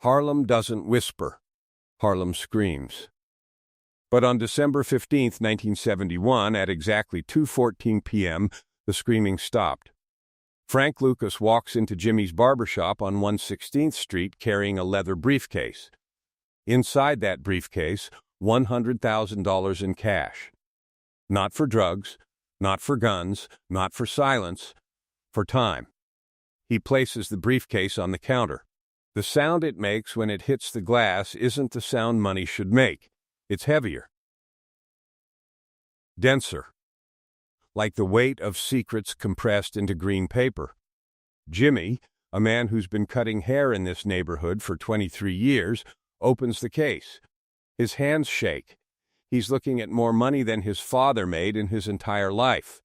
Harlem doesn't whisper. Harlem screams. But on December 15, 1971, at exactly 2:14 p.m., the screaming stopped. Frank Lucas walks into Jimmy's barbershop on 116th Street carrying a leather briefcase. Inside that briefcase, $100,000 in cash. Not for drugs, not for guns, not for silence, for time. He places the briefcase on the counter. The sound it makes when it hits the glass isn't the sound money should make. It's heavier. Denser. Like the weight of secrets compressed into green paper. Jimmy, a man who's been cutting hair in this neighborhood for 23 years, opens the case. His hands shake. He's looking at more money than his father made in his entire life.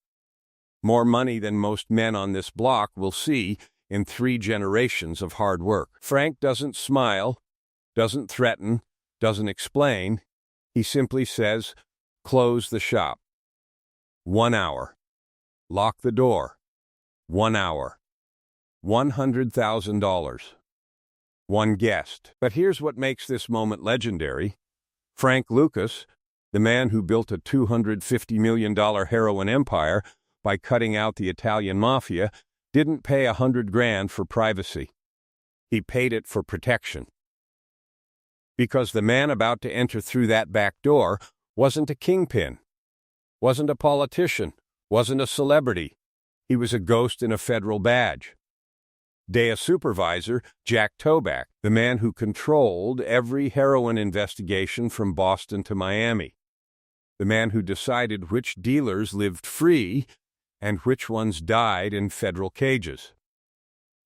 More money than most men on this block will see in 3 generations of hard work. Frank doesn't smile, doesn't threaten, doesn't explain. He simply says, "Close the shop. 1 hour. Lock the door. 1 hour. $100,000. One guest." But here's what makes this moment legendary. Frank Lucas, the man who built a $250 million heroin empire by cutting out the Italian mafia, didn't pay $100,000 for privacy. He paid it for protection. Because the man about to enter through that back door wasn't a kingpin, wasn't a politician, wasn't a celebrity. He was a ghost in a federal badge. DEA supervisor Jack Toback, the man who controlled every heroin investigation from Boston to Miami. The man who decided which dealers lived free and which ones died in federal cages.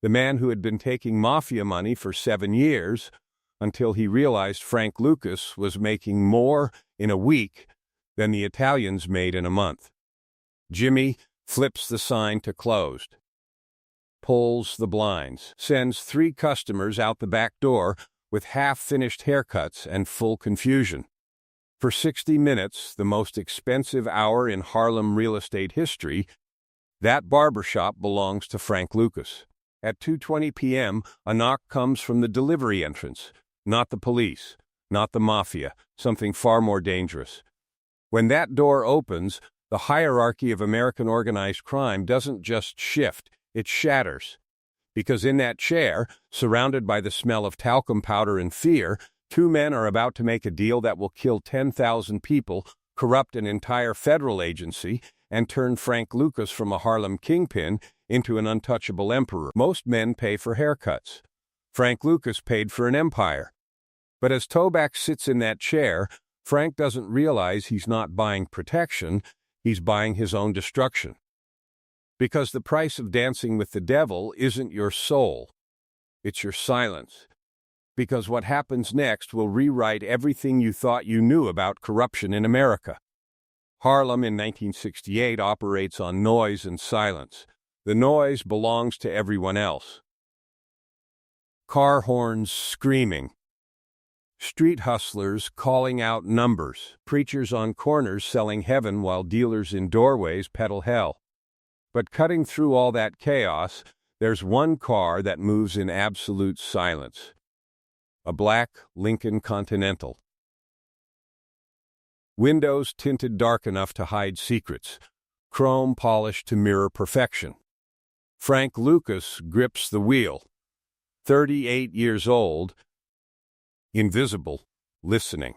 The man who had been taking mafia money for 7 years until he realized Frank Lucas was making more in a week than the Italians made in a month. Jimmy flips the sign to closed, pulls the blinds, sends 3 customers out the back door with half-finished haircuts and full confusion. For 60 minutes, the most expensive hour in Harlem real estate history, that barbershop belongs to Frank Lucas. At 2:20 p.m., a knock comes from the delivery entrance. Not the police, not the mafia, something far more dangerous. When that door opens, the hierarchy of American organized crime doesn't just shift, it shatters. Because in that chair, surrounded by the smell of talcum powder and fear, 2 men are about to make a deal that will kill 10,000 people, corrupt an entire federal agency, and turn Frank Lucas from a Harlem kingpin into an untouchable emperor. Most men pay for haircuts. Frank Lucas paid for an empire. But as Toback sits in that chair, Frank doesn't realize he's not buying protection, he's buying his own destruction. Because the price of dancing with the devil isn't your soul, it's your silence. Because what happens next will rewrite everything you thought you knew about corruption in America. Harlem in 1968 operates on noise and silence. The noise belongs to everyone else. Car horns screaming. Street hustlers calling out numbers. Preachers on corners selling heaven while dealers in doorways peddle hell. But cutting through all that chaos, there's one car that moves in absolute silence. A black Lincoln Continental. Windows tinted dark enough to hide secrets, chrome polished to mirror perfection. Frank Lucas grips the wheel, 38 years old, invisible, listening.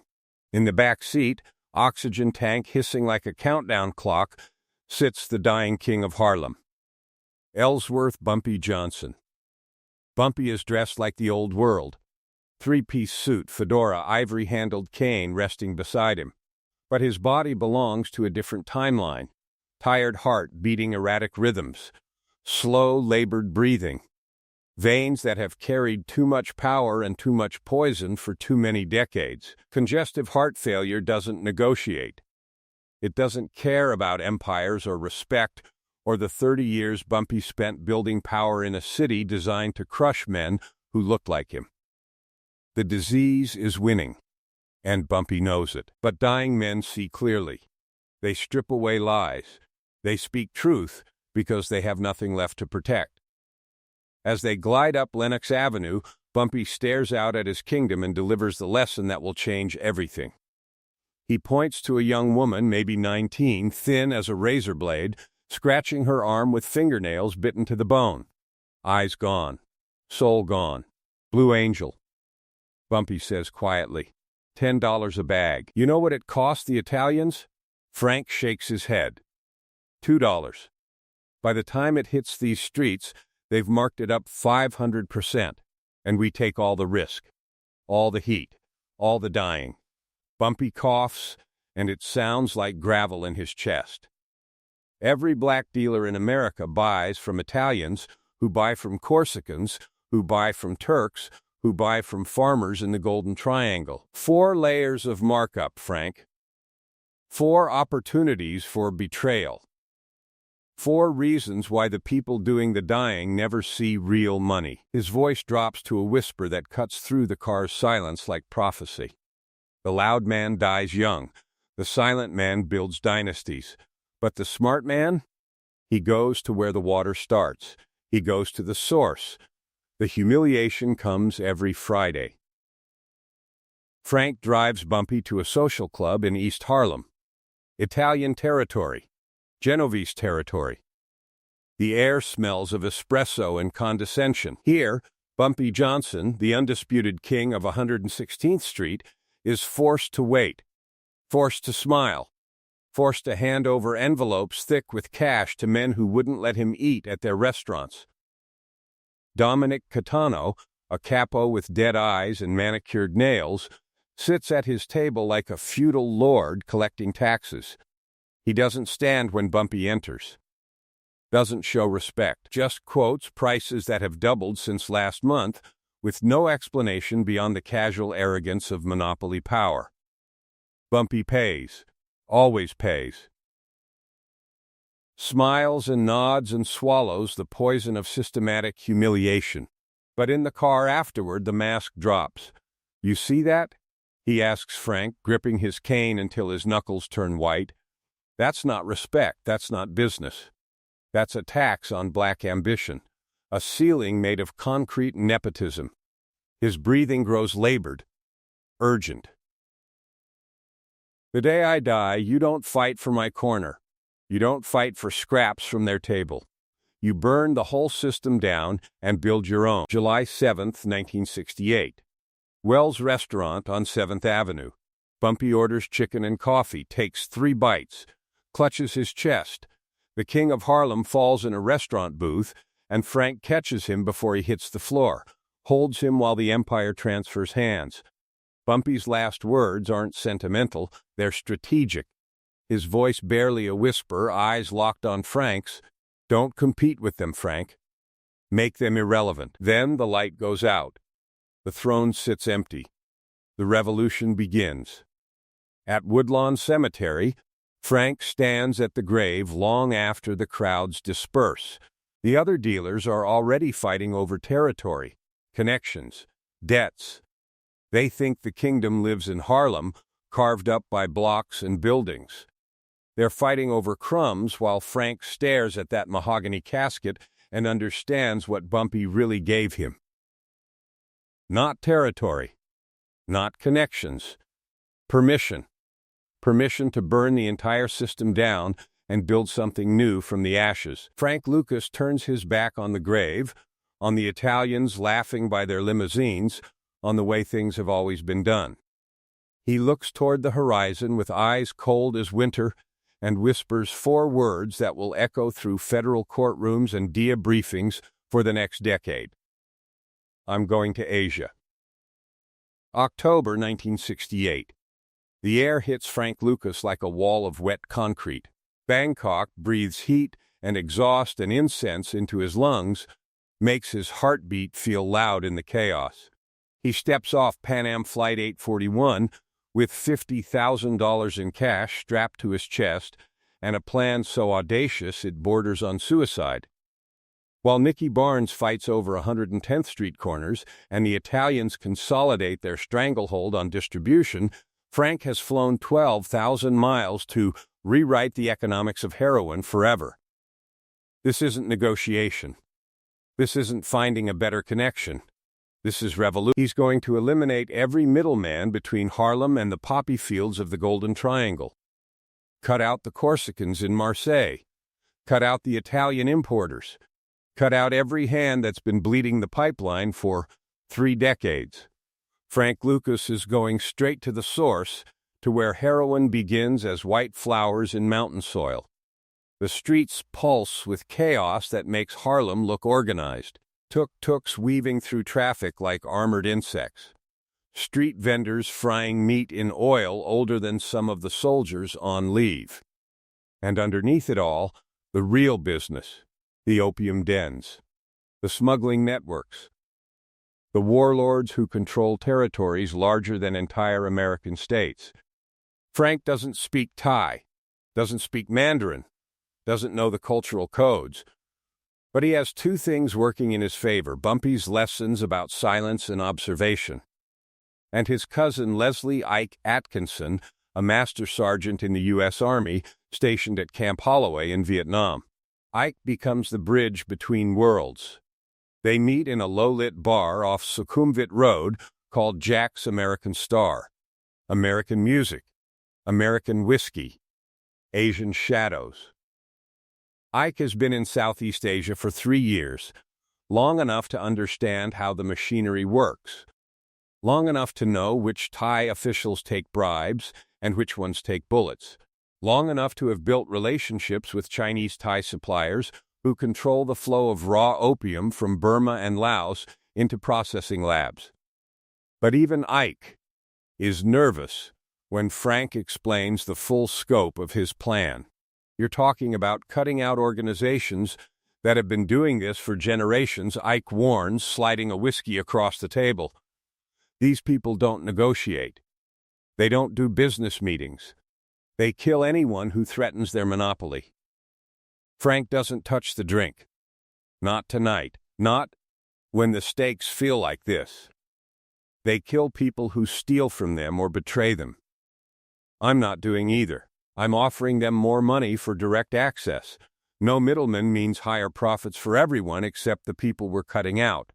In the back seat, oxygen tank hissing like a countdown clock, sits the dying king of Harlem, Ellsworth Bumpy Johnson. Bumpy is dressed like the old world. 3-piece suit, fedora, ivory-handled cane resting beside him. But his body belongs to a different timeline. Tired heart beating erratic rhythms. Slow, labored breathing. Veins that have carried too much power and too much poison for too many decades. Congestive heart failure doesn't negotiate. It doesn't care about empires or respect, or the 30 years Bumpy spent building power in a city designed to crush men who looked like him. The disease is winning, and Bumpy knows it. But dying men see clearly. They strip away lies. They speak truth because they have nothing left to protect. As they glide up Lenox Avenue, Bumpy stares out at his kingdom and delivers the lesson that will change everything. He points to a young woman, maybe 19, thin as a razor blade, scratching her arm with fingernails bitten to the bone. Eyes gone. Soul gone. Blue angel. Bumpy says quietly, $10 a bag. You know what it cost the Italians? Frank shakes his head. $2. By the time it hits these streets, they've marked it up 500%, and we take all the risk, all the heat, all the dying. Bumpy coughs, and it sounds like gravel in his chest. Every black dealer in America buys from Italians, who buy from Corsicans, who buy from Turks, who buy from farmers in the Golden Triangle. 4 layers of markup, Frank. 4 opportunities for betrayal. 4 reasons why the people doing the dying never see real money. His voice drops to a whisper that cuts through the car's silence like prophecy. The loud man dies young. The silent man builds dynasties. But the smart man? He goes to where the water starts. He goes to the source. The humiliation comes every Friday. Frank drives Bumpy to a social club in East Harlem. Italian territory. Genovese territory. The air smells of espresso and condescension. Here, Bumpy Johnson, the undisputed king of 116th Street, is forced to wait, forced to smile, forced to hand over envelopes thick with cash to men who wouldn't let him eat at their restaurants. Dominic Catano, a capo with dead eyes and manicured nails, sits at his table like a feudal lord collecting taxes. He doesn't stand when Bumpy enters. Doesn't show respect, just quotes prices that have doubled since last month, with no explanation beyond the casual arrogance of monopoly power. Bumpy pays. Always pays. Smiles and nods and swallows the poison of systematic humiliation. But in the car afterward, the mask drops. You see that? He asks Frank, gripping his cane until his knuckles turn white. That's not respect. That's not business. That's a tax on black ambition. A ceiling made of concrete nepotism. His breathing grows labored, urgent. The day I die, you don't fight for my corner. You don't fight for scraps from their table. You burn the whole system down and build your own. July 7th, 1968. Wells Restaurant on 7th Avenue. Bumpy orders chicken and coffee, takes 3 bites, clutches his chest. The king of Harlem falls in a restaurant booth, and Frank catches him before he hits the floor, holds him while the empire transfers hands. Bumpy's last words aren't sentimental, they're strategic. His voice barely a whisper, eyes locked on Frank's. Don't compete with them, Frank. Make them irrelevant. Then the light goes out. The throne sits empty. The revolution begins. At Woodlawn Cemetery, Frank stands at the grave long after the crowds disperse. The other dealers are already fighting over territory, connections, debts. They think the kingdom lives in Harlem, carved up by blocks and buildings. They're fighting over crumbs while Frank stares at that mahogany casket and understands what Bumpy really gave him. Not territory, not connections, permission. Permission to burn the entire system down and build something new from the ashes. Frank Lucas turns his back on the grave, on the Italians laughing by their limousines, on the way things have always been done. He looks toward the horizon with eyes cold as winter and whispers 4 words that will echo through federal courtrooms and DIA briefings for the next decade. I'm going to Asia. October 1968. The air hits Frank Lucas like a wall of wet concrete. Bangkok breathes heat and exhaust and incense into his lungs, makes his heartbeat feel loud in the chaos. He steps off Pan Am Flight 841 with $50,000 in cash strapped to his chest and a plan so audacious it borders on suicide. While Nicky Barnes fights over 110th Street corners and the Italians consolidate their stranglehold on distribution, Frank has flown 12,000 miles to rewrite the economics of heroin forever. This isn't negotiation. This isn't finding a better connection. This is revolution. He's going to eliminate every middleman between Harlem and the poppy fields of the Golden Triangle. Cut out the Corsicans in Marseille. Cut out the Italian importers. Cut out every hand that's been bleeding the pipeline for 3 decades. Frank Lucas is going straight to the source, to where heroin begins as white flowers in mountain soil. The streets pulse with chaos that makes Harlem look organized. Tuk-tuks weaving through traffic like armored insects. Street vendors frying meat in oil older than some of the soldiers on leave. And underneath it all, the real business, the opium dens, the smuggling networks, the warlords who control territories larger than entire American states. Frank doesn't speak Thai, doesn't speak Mandarin, doesn't know the cultural codes. But he has 2 things working in his favor: Bumpy's lessons about silence and observation, and his cousin Leslie Ike Atkinson, a master sergeant in the U.S. Army stationed at Camp Holloway in Vietnam. Ike becomes the bridge between worlds. They meet in a low-lit bar off Sukhumvit Road called Jack's American Star. American music, American whiskey, Asian shadows. Ike has been in Southeast Asia for 3 years, long enough to understand how the machinery works, long enough to know which Thai officials take bribes and which ones take bullets, long enough to have built relationships with Chinese Thai suppliers who control the flow of raw opium from Burma and Laos into processing labs. But even Ike is nervous when Frank explains the full scope of his plan. You're talking about cutting out organizations that have been doing this for generations, Ike warns, sliding a whiskey across the table. These people don't negotiate. They don't do business meetings. They kill anyone who threatens their monopoly. Frank doesn't touch the drink. Not tonight. Not when the stakes feel like this. They kill people who steal from them or betray them. I'm not doing either. I'm offering them more money for direct access. No middleman means higher profits for everyone except the people we're cutting out.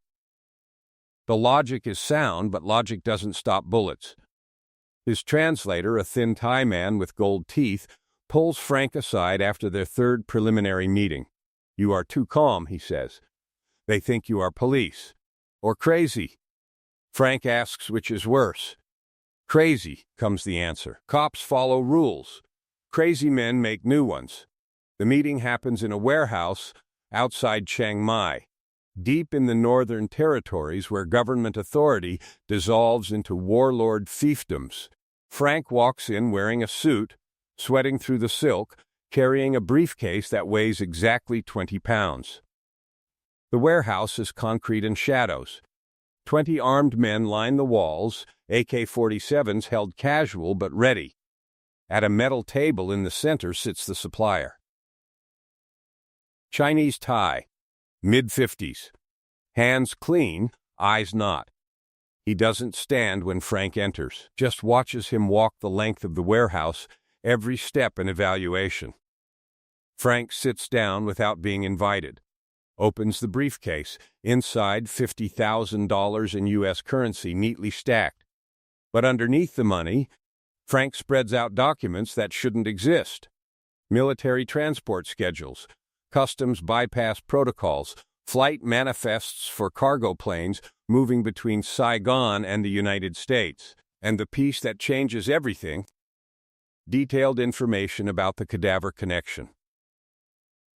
The logic is sound, but logic doesn't stop bullets. His translator, a thin Thai man with gold teeth, pulls Frank aside after their 3rd preliminary meeting. You are too calm, he says. They think you are police. Or crazy. Frank asks which is worse. Crazy, comes the answer. Cops follow rules. Crazy men make new ones. The meeting happens in a warehouse outside Chiang Mai, deep in the northern territories where government authority dissolves into warlord fiefdoms. Frank walks in wearing a suit, sweating through the silk, carrying a briefcase that weighs exactly 20 pounds. The warehouse is concrete and shadows. 20 armed men line the walls, AK-47s held casual but ready. At a metal table in the center sits the supplier. Chinese Thai, mid-50s. Hands clean, eyes not. He doesn't stand when Frank enters, just watches him walk the length of the warehouse, every step an evaluation. Frank sits down without being invited, opens the briefcase, inside $50,000 in U.S. currency neatly stacked. But underneath the money, Frank spreads out documents that shouldn't exist. Military transport schedules, customs bypass protocols, flight manifests for cargo planes moving between Saigon and the United States, and the piece that changes everything, detailed information about the cadaver connection.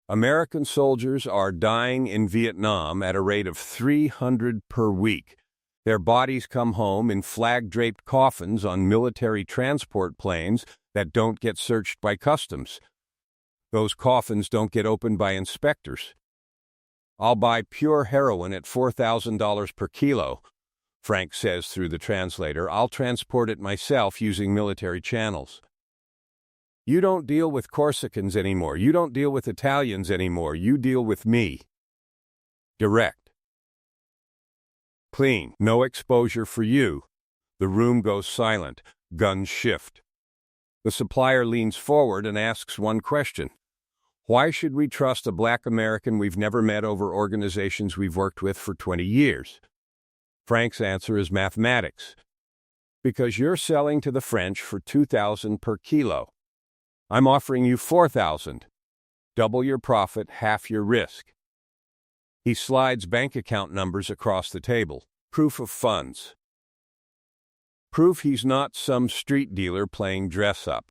American soldiers are dying in Vietnam at a rate of 300 per week. Their bodies come home in flag-draped coffins on military transport planes that don't get searched by customs. Those coffins don't get opened by inspectors. I'll buy pure heroin at $4,000 per kilo, Frank says through the translator. I'll transport it myself using military channels. You don't deal with Corsicans anymore. You don't deal with Italians anymore. You deal with me. Direct. Clean. No exposure for you. The room goes silent. Guns shift. The supplier leans forward and asks one question. Why should we trust a black American we've never met over organizations we've worked with for 20 years? Frank's answer is mathematics. Because you're selling to the French for $2,000 per kilo. I'm offering you $4,000. Double your profit, half your risk. He slides bank account numbers across the table. Proof of funds. Proof he's not some street dealer playing dress-up.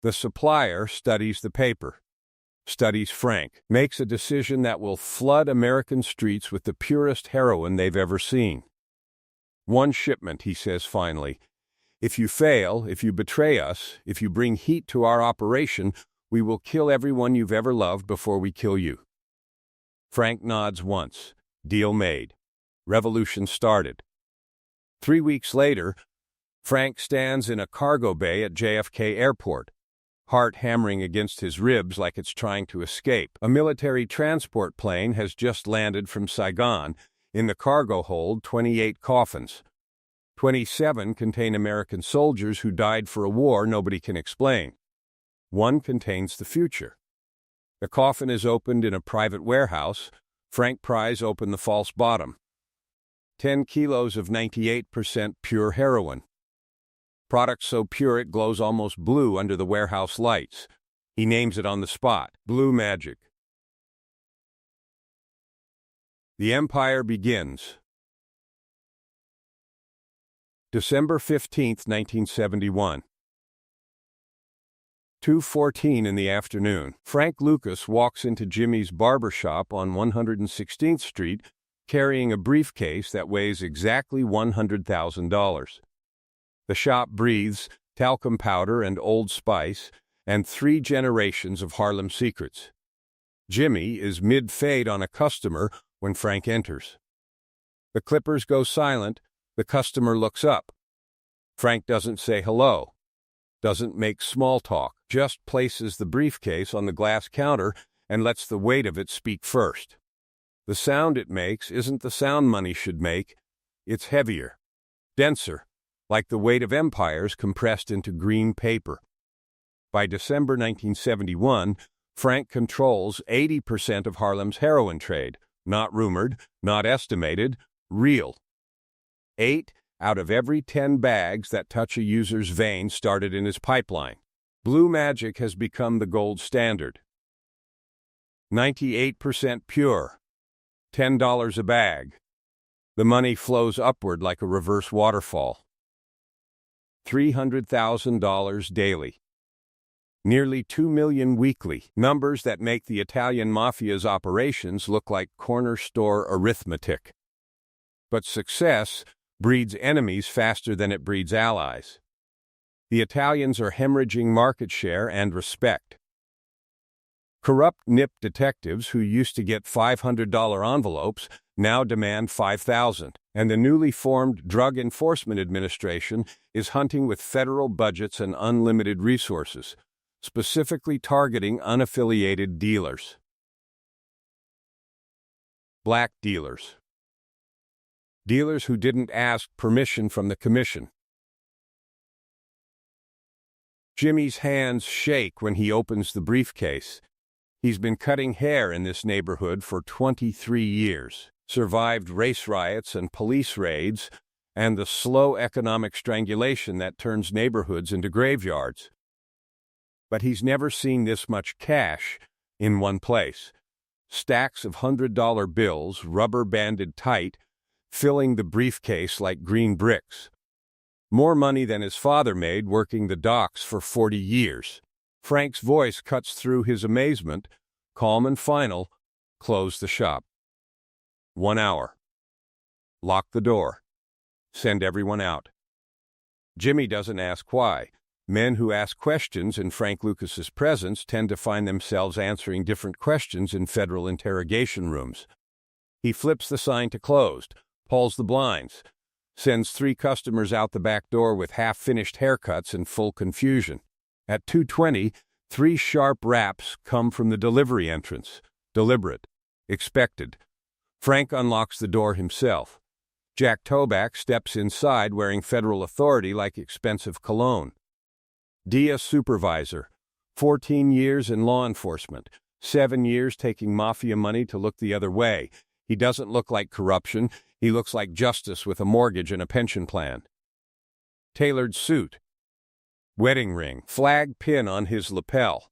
The supplier studies the paper, studies Frank, makes a decision that will flood American streets with the purest heroin they've ever seen. One shipment, he says finally. If you fail, if you betray us, if you bring heat to our operation, we will kill everyone you've ever loved before we kill you. Frank nods once. Deal made. Revolution started. 3 weeks later, Frank stands in a cargo bay at JFK Airport, heart hammering against his ribs like it's trying to escape. A military transport plane has just landed from Saigon. In the cargo hold, 28 coffins. 27 contain American soldiers who died for a war nobody can explain. One contains the future. The coffin is opened in a private warehouse. Frank pries open the false bottom. 10 kilos of 98% pure heroin. Product so pure it glows almost blue under the warehouse lights. He names it on the spot, Blue Magic. The empire begins. December 15, 1971. 2:14 in the afternoon. Frank Lucas walks into Jimmy's barbershop on 116th Street carrying a briefcase that weighs exactly $100,000. The shop breathes talcum powder and Old Spice and 3 generations of Harlem secrets. Jimmy is mid-fade on a customer when Frank enters. The clippers go silent. The customer looks up. Frank doesn't say hello, doesn't make small talk, just places the briefcase on the glass counter and lets the weight of it speak first. The sound it makes isn't the sound money should make. It's heavier, denser, like the weight of empires compressed into green paper. By December 1971, Frank controls 80% of Harlem's heroin trade. Not rumored, not estimated, real. 8 out of every 10 bags that touch a user's vein started in his pipeline. Blue Magic has become the gold standard. 98% pure. $10 a bag. The money flows upward like a reverse waterfall. $300,000 daily. Nearly 2 million weekly, numbers that make the Italian mafia's operations look like corner store arithmetic. But success breeds enemies faster than it breeds allies. The Italians are hemorrhaging market share and respect. Corrupt nip detectives who used to get $500 envelopes now demand $5,000, and the newly formed Drug Enforcement Administration is hunting with federal budgets and unlimited resources, specifically targeting unaffiliated dealers. Black dealers. Dealers who didn't ask permission from the commission. Jimmy's hands shake when he opens the briefcase. He's been cutting hair in this neighborhood for 23 years, survived race riots and police raids, and the slow economic strangulation that turns neighborhoods into graveyards. But he's never seen this much cash in one place. Stacks of $100 bills, rubber-banded tight, filling the briefcase like green bricks. More money than his father made working the docks for 40 years. Frank's voice cuts through his amazement, calm and final. Close the shop. 1 hour. Lock the door. Send everyone out. Jimmy doesn't ask why. Men who ask questions in Frank Lucas's presence tend to find themselves answering different questions in federal interrogation rooms. He flips the sign to closed, pulls the blinds, sends 3 customers out the back door with half-finished haircuts in full confusion. At 2:20, 3 sharp raps come from the delivery entrance. Deliberate. Expected. Frank unlocks the door himself. Jack Toback steps inside wearing federal authority like expensive cologne. Dia supervisor. 14 years in law enforcement. 7 years taking mafia money to look the other way. He doesn't look like corruption. He looks like justice with a mortgage and a pension plan. Tailored suit. Wedding ring. Flag pin on his lapel.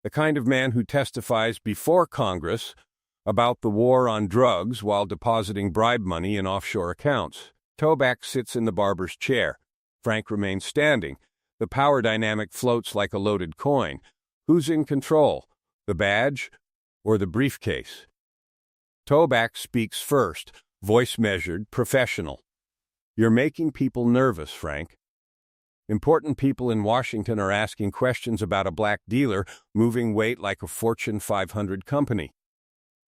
The kind of man who testifies before Congress about the war on drugs while depositing bribe money in offshore accounts. Toback sits in the barber's chair. Frank remains standing. The power dynamic floats like a loaded coin. Who's in control? The badge or the briefcase? Toback speaks first, voice measured, professional. You're making people nervous, Frank. Important people in Washington are asking questions about a black dealer moving weight like a Fortune 500 company.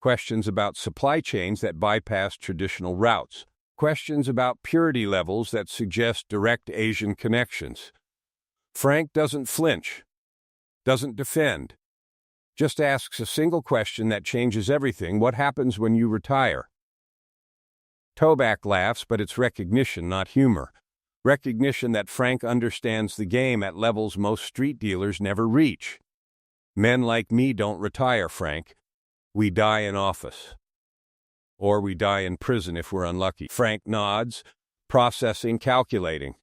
Questions about supply chains that bypass traditional routes. Questions about purity levels that suggest direct Asian connections. Frank doesn't flinch, doesn't defend, just asks a single question that changes everything. What happens when you retire? Toback laughs, but it's recognition, not humor. Recognition that Frank understands the game at levels most street dealers never reach. Men like me don't retire, Frank. We die in office. Or we die in prison if we're unlucky. Frank nods, processing, calculating.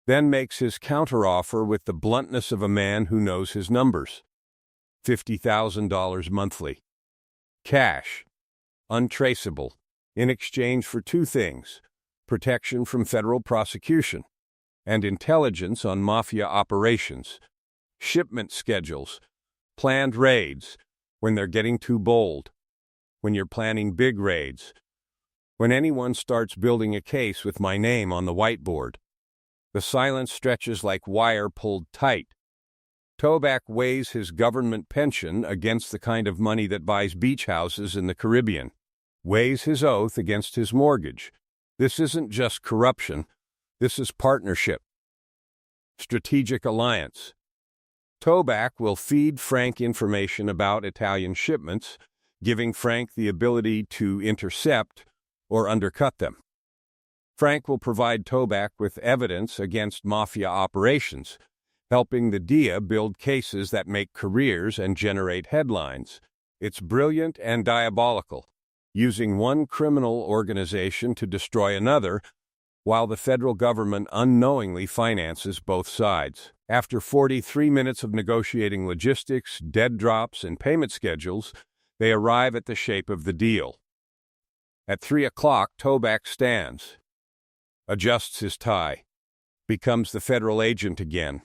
Then makes his counteroffer with the bluntness of a man who knows his numbers. $50,000 monthly. Cash. Untraceable. In exchange for two things: protection from federal prosecution and intelligence on mafia operations, shipment schedules, planned raids, when they're getting too bold, when you're planning big raids, when anyone starts building a case with my name on the whiteboard. The silence stretches like wire pulled tight. Toback weighs his government pension against the kind of money that buys beach houses in the Caribbean, weighs his oath against his mortgage. This isn't just corruption. This is partnership. Strategic alliance. Toback will feed Frank information about Italian shipments, giving Frank the ability to intercept or undercut them. Frank will provide Toback with evidence against mafia operations, helping the DEA build cases that make careers and generate headlines. It's brilliant and diabolical, using one criminal organization to destroy another, while the federal government unknowingly finances both sides. After 43 minutes of negotiating logistics, dead drops, and payment schedules, they arrive at the shape of the deal. At 3 o'clock, Toback stands, adjusts his tie, becomes the federal agent again.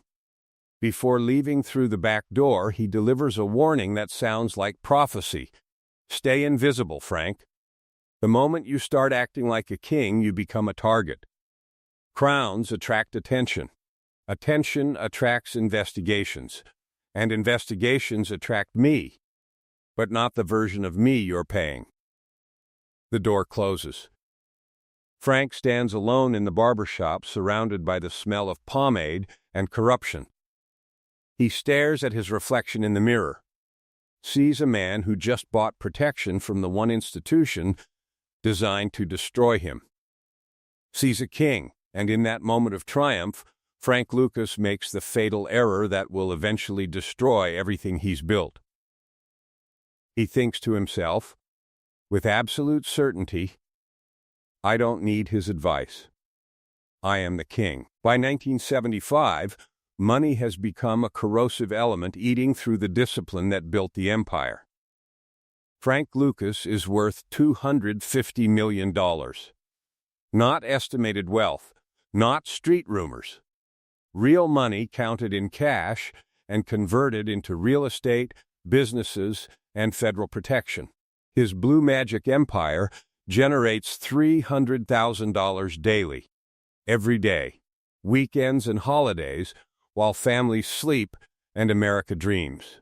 Before leaving through the back door, he delivers a warning that sounds like prophecy. Stay invisible, Frank. The moment you start acting like a king, you become a target. Crowns attract attention. Attention attracts investigations. And investigations attract me, but not the version of me you're paying. The door closes. Frank stands alone in the barbershop, surrounded by the smell of pomade and corruption. He stares at his reflection in the mirror, sees a man who just bought protection from the one institution designed to destroy him. Sees a king, and in that moment of triumph, Frank Lucas makes the fatal error that will eventually destroy everything he's built. He thinks to himself, with absolute certainty, I don't need his advice. I am the king. By 1975, money has become a corrosive element eating through the discipline that built the empire. Frank Lucas is worth $250 million. Not estimated wealth, not street rumors. Real money counted in cash and converted into real estate, businesses, and federal protection. His blue magic empire generates $300,000 daily, every day, weekends and holidays, while families sleep and America dreams.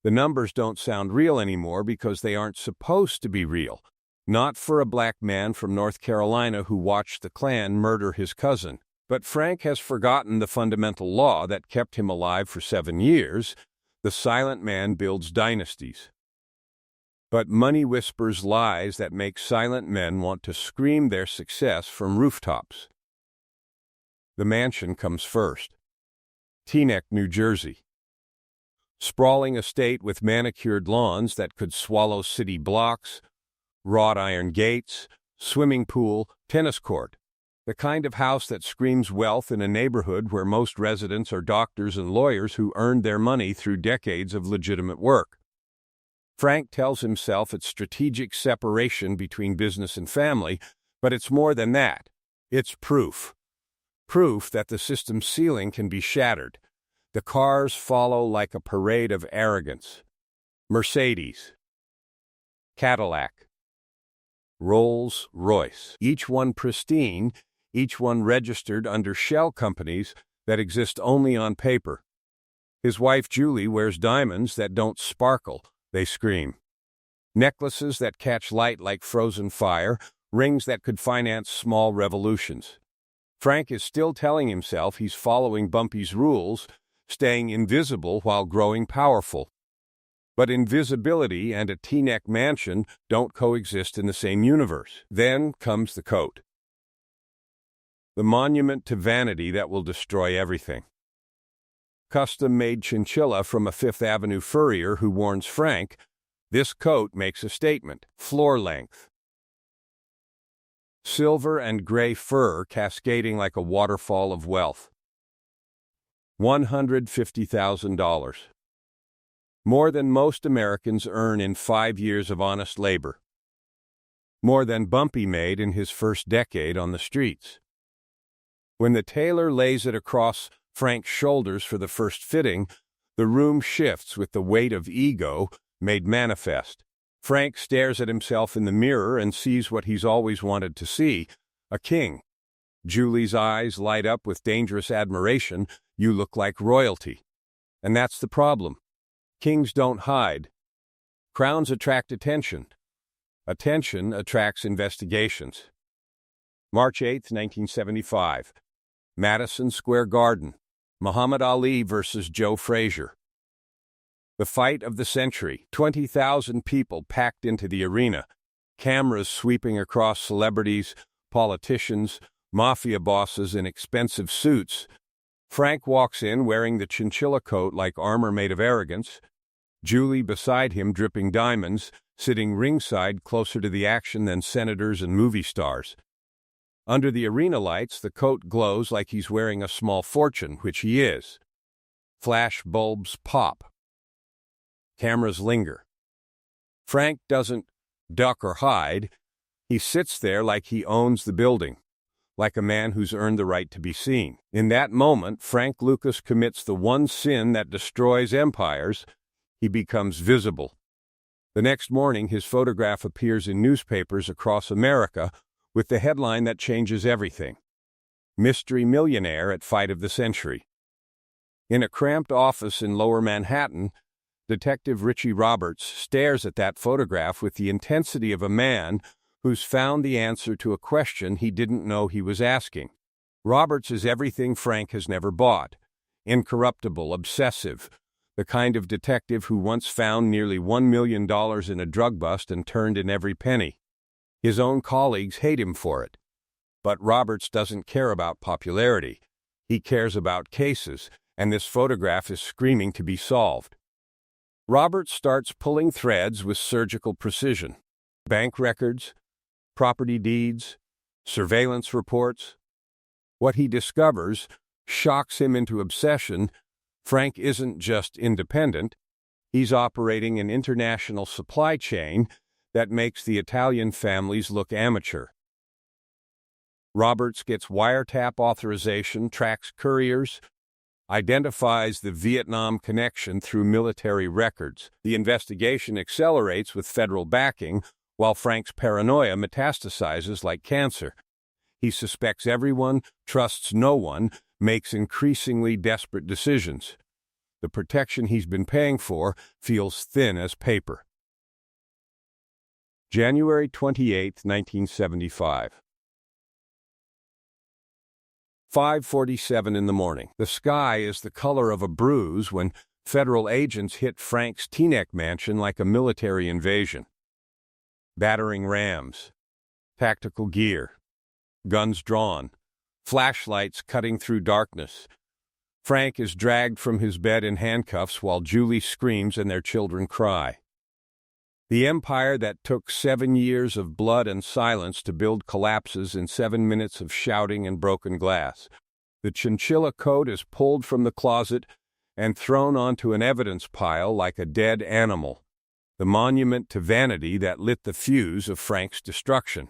The numbers don't sound real anymore because they aren't supposed to be real. Not for a black man from North Carolina who watched the Klan murder his cousin. But Frank has forgotten the fundamental law that kept him alive for 7 years. The silent man builds dynasties. But money whispers lies that make silent men want to scream their success from rooftops. The mansion comes first. Teaneck, New Jersey. Sprawling estate with manicured lawns that could swallow city blocks, wrought iron gates, swimming pool, tennis court. The kind of house that screams wealth in a neighborhood where most residents are doctors and lawyers who earned their money through decades of legitimate work. Frank tells himself it's strategic separation between business and family, but it's more than that. It's proof. Proof that the system's ceiling can be shattered. The cars follow like a parade of arrogance. Mercedes, Cadillac, Rolls-Royce, each one pristine, each one registered under shell companies that exist only on paper. His wife Julie wears diamonds that don't sparkle, they scream. Necklaces that catch light like frozen fire, rings that could finance small revolutions. Frank is still telling himself he's following Bumpy's rules, staying invisible while growing powerful. But invisibility and a T-neck mansion don't coexist in the same universe. Then comes the coat. The monument to vanity that will destroy everything. Custom-made chinchilla from a Fifth Avenue furrier who warns Frank, this coat makes a statement, floor length. Silver and gray fur cascading like a waterfall of wealth. $150,000. More than most Americans earn in 5 years of honest labor. More than Bumpy made in his first decade on the streets. When the tailor lays it across Frank's shoulders for the first fitting, the room shifts with the weight of ego made manifest. Frank stares at himself in the mirror and sees what he's always wanted to see, a king. Julie's eyes light up with dangerous admiration. You look like royalty. And that's the problem. Kings don't hide. Crowns attract attention. Attention attracts investigations. March 8, 1975. Madison Square Garden. Muhammad Ali versus Joe Frazier. The fight of the century. 20,000 people packed into the arena. Cameras sweeping across celebrities, politicians, mafia bosses in expensive suits. Frank walks in wearing the chinchilla coat like armor made of arrogance. Julie beside him dripping diamonds, sitting ringside closer to the action than senators and movie stars. Under the arena lights, the coat glows like he's wearing a small fortune, which he is. Flash bulbs pop. Cameras linger. Frank doesn't duck or hide. He sits there like he owns the building, like a man who's earned the right to be seen. In that moment, Frank Lucas commits the one sin that destroys empires. He becomes visible. The next morning, his photograph appears in newspapers across America with the headline that changes everything. Mystery millionaire at fight of the century. In a cramped office in Lower Manhattan, Detective Richie Roberts stares at that photograph with the intensity of a man who's found the answer to a question he didn't know he was asking. Roberts is everything Frank has never bought. Incorruptible, obsessive, the kind of detective who once found nearly $1 million in a drug bust and turned in every penny. His own colleagues hate him for it. But Roberts doesn't care about popularity. He cares about cases, and this photograph is screaming to be solved. Roberts starts pulling threads with surgical precision. Bank records, property deeds, surveillance reports. What he discovers shocks him into obsession. Frank isn't just independent. He's operating an international supply chain that makes the Italian families look amateur. Roberts gets wiretap authorization, tracks couriers, identifies the Vietnam connection through military records. The investigation accelerates with federal backing, while Frank's paranoia metastasizes like cancer. He suspects everyone, trusts no one, makes increasingly desperate decisions. The protection he's been paying for feels thin as paper. January 28, 1975. 5:47 in the morning. The sky is the color of a bruise when federal agents hit Frank's Teaneck mansion like a military invasion. Battering rams, tactical gear, guns drawn, flashlights cutting through darkness. Frank is dragged from his bed in handcuffs while Julie screams and their children cry. The empire that took 7 years of blood and silence to build collapses in 7 minutes of shouting and broken glass. The chinchilla coat is pulled from the closet and thrown onto an evidence pile like a dead animal, the monument to vanity that lit the fuse of Frank's destruction.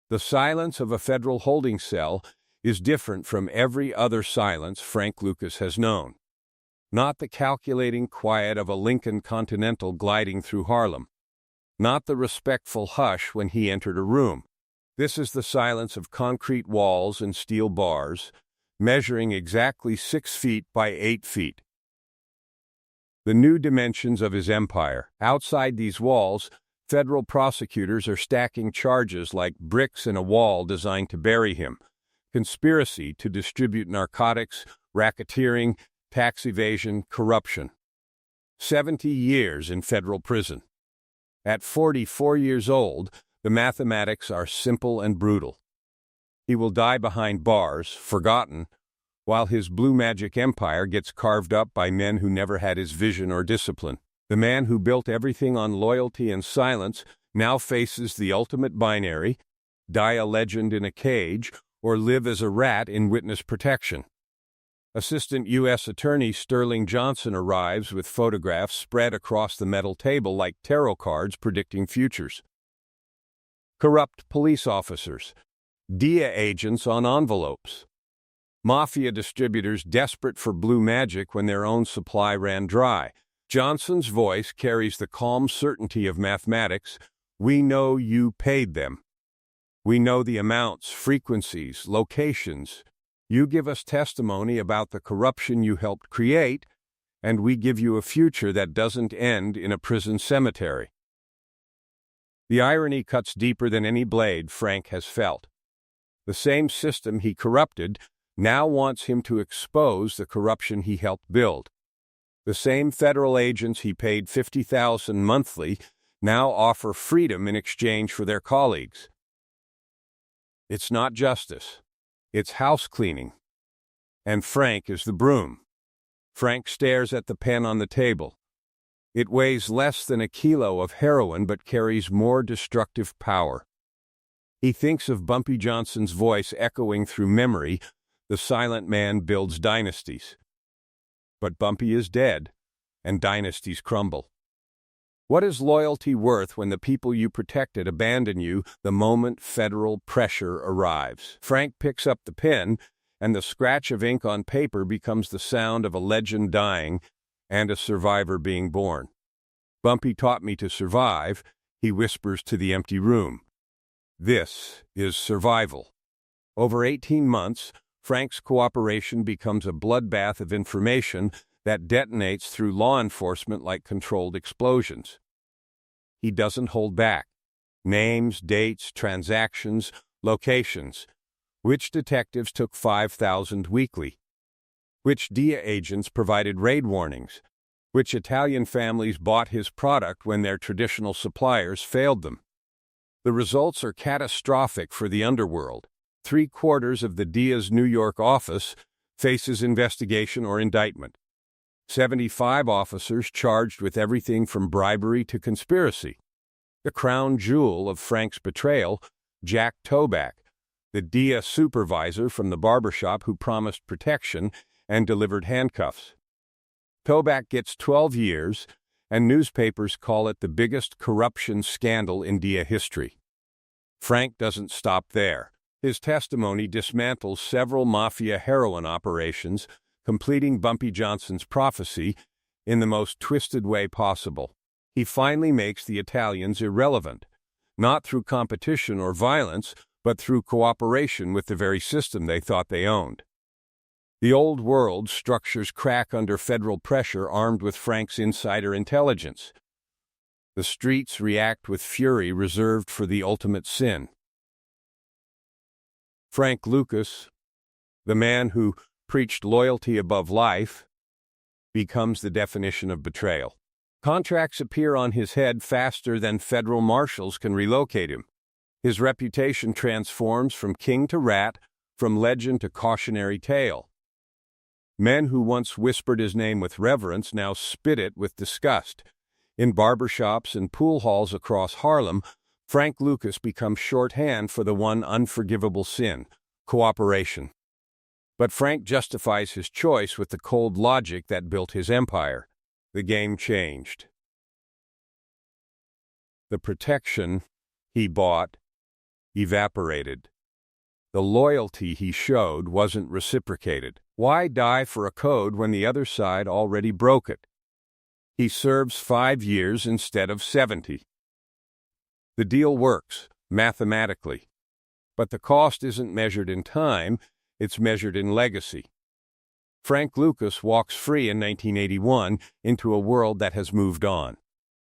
The silence of a federal holding cell is different from every other silence Frank Lucas has known. Not the calculating quiet of a Lincoln Continental gliding through Harlem. Not the respectful hush when he entered a room. This is the silence of concrete walls and steel bars, measuring exactly 6 feet by 8 feet. The new dimensions of his empire. Outside these walls, federal prosecutors are stacking charges like bricks in a wall designed to bury him. Conspiracy to distribute narcotics, racketeering, tax evasion, corruption. 70 years in federal prison. At 44 years old, the mathematics are simple and brutal. He will die behind bars, forgotten, while his blue magic empire gets carved up by men who never had his vision or discipline. The man who built everything on loyalty and silence now faces the ultimate binary: die a legend in a cage or live as a rat in witness protection. Assistant U.S. Attorney Sterling Johnson arrives with photographs spread across the metal table like tarot cards predicting futures. Corrupt police officers, DIA agents on envelopes, mafia distributors desperate for blue magic when their own supply ran dry. Johnson's voice carries the calm certainty of mathematics. We know you paid them. We know the amounts, frequencies, locations. You give us testimony about the corruption you helped create, and we give you a future that doesn't end in a prison cemetery. The irony cuts deeper than any blade Frank has felt. The same system he corrupted now wants him to expose the corruption he helped build. The same federal agents he paid $50,000 monthly now offer freedom in exchange for their colleagues. It's not justice. It's house cleaning. And Frank is the broom. Frank stares at the pen on the table. It weighs less than a kilo of heroin but carries more destructive power. He thinks of Bumpy Johnson's voice echoing through memory. The silent man builds dynasties. But Bumpy is dead, and dynasties crumble. What is loyalty worth when the people you protected abandon you the moment federal pressure arrives? Frank picks up the pen, and the scratch of ink on paper becomes the sound of a legend dying and a survivor being born. Bumpy taught me to survive, he whispers to the empty room. This is survival. Over 18 months, Frank's cooperation becomes a bloodbath of information that detonates through law enforcement like controlled explosions. He doesn't hold back. Names, dates, transactions, locations. Which detectives took 5,000 weekly? Which DIA agents provided raid warnings? Which Italian families bought his product when their traditional suppliers failed them? The results are catastrophic for the underworld. 3/4 of the DIA's New York office faces investigation or indictment. 75 officers charged with everything from bribery to conspiracy. The crown jewel of Frank's betrayal, Jack Toback, the DIA supervisor from the barbershop who promised protection and delivered handcuffs. Toback gets 12 years, and newspapers call it the biggest corruption scandal in DIA history. Frank doesn't stop there. His testimony dismantles several mafia heroin operations, completing Bumpy Johnson's prophecy in the most twisted way possible. He finally makes the Italians irrelevant, not through competition or violence, but through cooperation with the very system they thought they owned. The old world structures crack under federal pressure armed with Frank's insider intelligence. The streets react with fury reserved for the ultimate sin. Frank Lucas, the man who preached loyalty above life, becomes the definition of betrayal. Contracts appear on his head faster than federal marshals can relocate him. His reputation transforms from king to rat, from legend to cautionary tale. Men who once whispered his name with reverence now spit it with disgust. In barbershops and pool halls across Harlem, Frank Lucas becomes shorthand for the one unforgivable sin: cooperation. But Frank justifies his choice with the cold logic that built his empire. The game changed. The protection he bought evaporated. The loyalty he showed wasn't reciprocated. Why die for a code when the other side already broke it? He serves 5 years instead of 70. The deal works, mathematically. But the cost isn't measured in time, it's measured in legacy. Frank Lucas walks free in 1981 into a world that has moved on.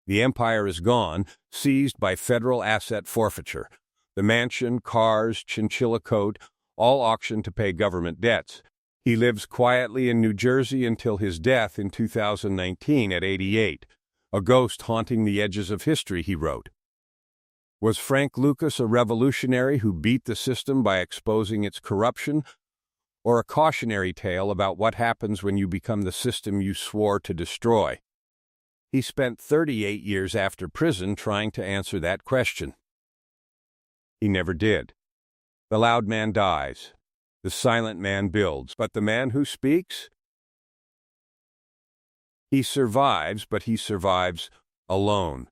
The empire is gone, seized by federal asset forfeiture. The mansion, cars, chinchilla coat, all auctioned to pay government debts. He lives quietly in New Jersey until his death in 2019 at 88, a ghost haunting the edges of history, he wrote. Was Frank Lucas a revolutionary who beat the system by exposing its corruption, or a cautionary tale about what happens when you become the system you swore to destroy? He spent 38 years after prison trying to answer that question. He never did. The loud man dies. The silent man builds. But the man who speaks? He survives, but he survives alone.